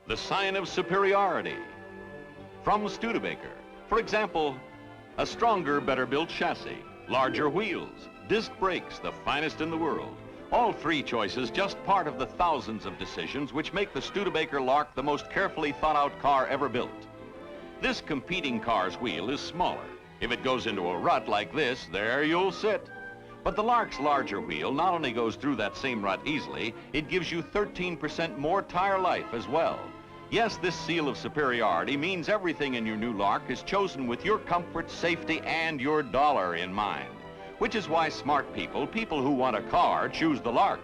the sign of superiority. From Studebaker, for example, a stronger, better-built chassis, larger wheels, disc brakes, the finest in the world. All three choices just part of the thousands of decisions which make the Studebaker Lark the most carefully thought-out car ever built. This competing car's wheel is smaller. If it goes into a rut like this, there you'll sit. But the Lark's larger wheel not only goes through that same rut easily, it gives you 13% more tire life as well. Yes, this seal of superiority means everything in your new Lark is chosen with your comfort, safety, and your dollar in mind. Which is why smart people, people who want a car, choose the Lark.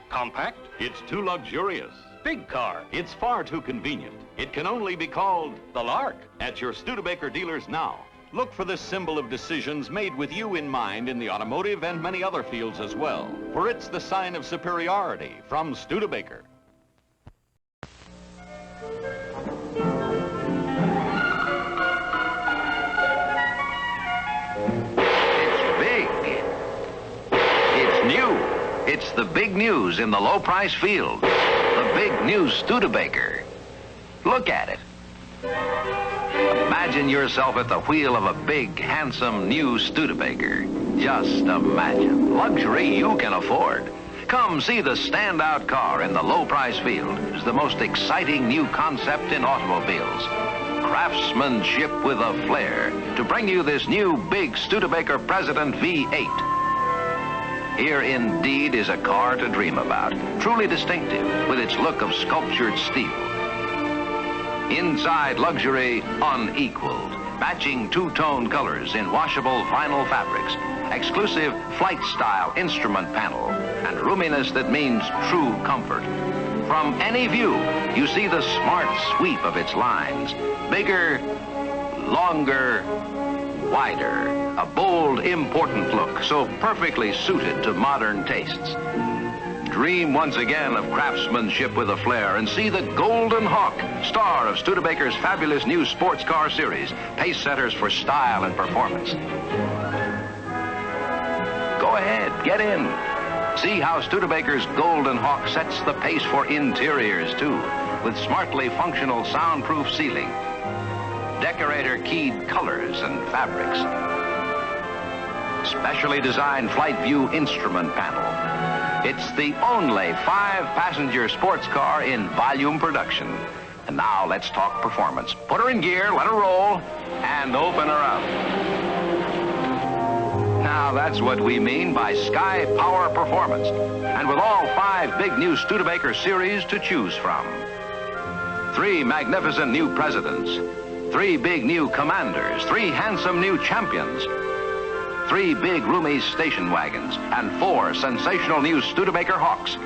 Compact? It's too luxurious. Big car? It's far too convenient. It can only be called the Lark. At your Studebaker dealers now. Look for this symbol of decisions made with you in mind in the automotive and many other fields as well. For it's the sign of superiority from Studebaker. It's big. It's new. It's the big news in the low-price field. The big new Studebaker. Look at it. Imagine yourself at the wheel of a big, handsome, new Studebaker. Just imagine. Luxury you can afford. Come see the standout car in the low-price field. It's the most exciting new concept in automobiles. Craftsmanship with a flair to bring you this new big Studebaker President V8. Here indeed is a car to dream about. Truly distinctive with its look of sculptured steel. Inside luxury unequaled, matching two-tone colors in washable vinyl fabrics, exclusive flight-style instrument panel, and roominess that means true comfort. From any view, you see the smart sweep of its lines. Bigger, longer, wider. A bold, important look, so perfectly suited to modern tastes. Dream once again of craftsmanship with a flair and see the Golden Hawk, star of Studebaker's fabulous new sports car series, pace setters for style and performance. Go ahead, get in. See how Studebaker's Golden Hawk sets the pace for interiors, too, with smartly functional soundproof sealing, decorator-keyed colors and fabrics, specially designed flight view instrument panel. It's the only 5-passenger sports car in volume production. And now let's talk performance. Put her in gear, let her roll, and open her up. Now that's what we mean by Sky Power Performance. And with all 5 big new Studebaker series to choose from. 3 magnificent new presidents. 3 big new commanders. 3 handsome new champions. 3 big roomy station wagons, and 4 sensational new Studebaker Hawks,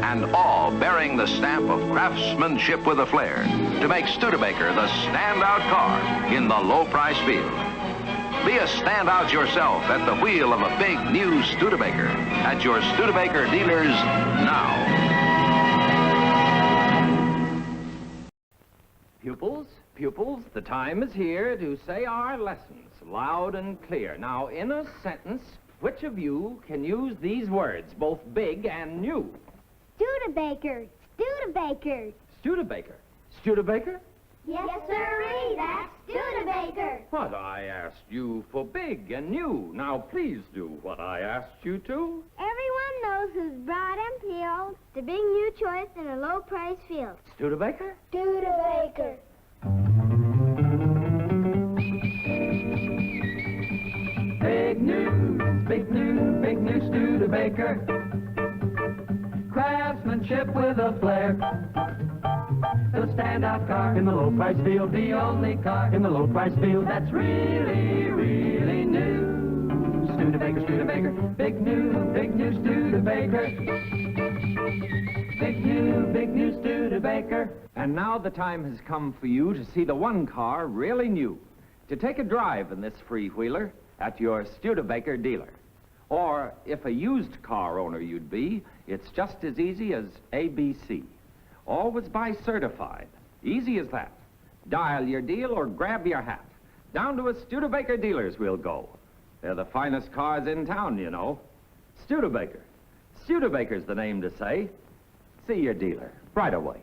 and all bearing the stamp of craftsmanship with a flair to make Studebaker the standout car in the low-price field. Be a standout yourself at the wheel of a big new Studebaker at your Studebaker dealers now. Pupils, the time is here to say our lessons loud and clear. Now, in a sentence, which of you can use these words, both big and new? Studebaker, Studebaker. Studebaker. Studebaker? Yes, sirree, that's Studebaker. But I asked you for big and new. Now, please do what I asked you to. Everyone knows who's broad and peeled, the big new choice in a low-price field. Studebaker? Studebaker. Big new Studebaker. Craftsmanship with a flair. The standout car in the low price field. The only car in the low price field that's really, really new. Studebaker, Studebaker. Big new Studebaker. Big new Studebaker. And now the time has come for you to see the one car really new. To take a drive in this freewheeler at your Studebaker dealer. Or if a used car owner you'd be, it's just as easy as ABC. Always buy certified. Easy as that. Dial your deal or grab your hat. Down to a Studebaker dealer's we'll go. They're the finest cars in town, you know. Studebaker. Studebaker's the name to say. See your dealer right away.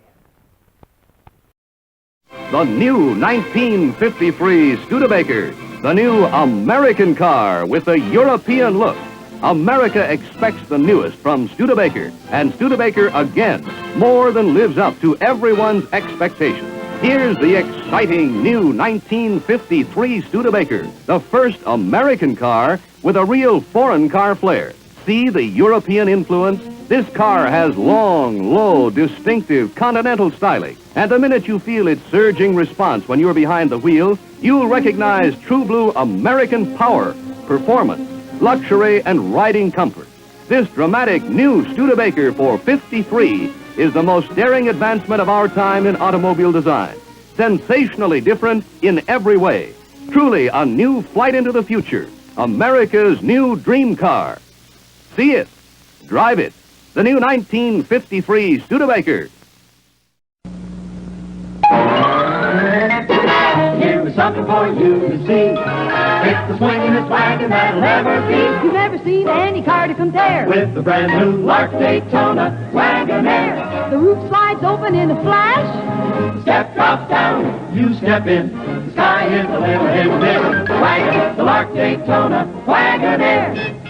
the new 1953 Studebaker, the new American car with a European look. America expects the newest from Studebaker, and Studebaker again more than lives up to everyone's expectations. Here's the exciting new 1953 Studebaker, the first American car with a real foreign car flair. See the European influence? This car has long, low, distinctive continental styling. And the minute you feel its surging response when you're behind the wheel, you'll recognize true blue American power, performance, luxury, and riding comfort. This dramatic new Studebaker for 53 is the most daring advancement of our time in automobile design. Sensationally different in every way. Truly a new flight into the future. America's new dream car. See it. Drive it. The new 1953 Studebaker. Here's something for you to see. It's the swingingest wagon that'll ever be. You've never seen any car to compare With the brand new Lark Daytona Wagonaire. The roof slides open in a flash. The step drops down, you step in. The sky is a little hidden bit. The wagon, the Lark Daytona Wagonaire.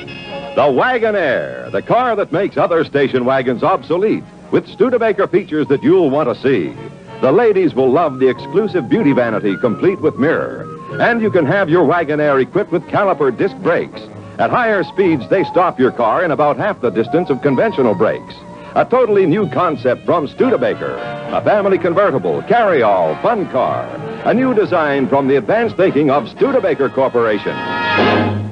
The Wagonaire, the car that makes other station wagons obsolete, with Studebaker features that you'll want to see. The ladies will love the exclusive beauty vanity complete with mirror. And you can have your Wagonaire equipped with caliper disc brakes. At higher speeds, they stop your car in about half the distance of conventional brakes. A totally new concept from Studebaker. A family convertible, carry-all, fun car. A new design from the advanced thinking of Studebaker Corporation.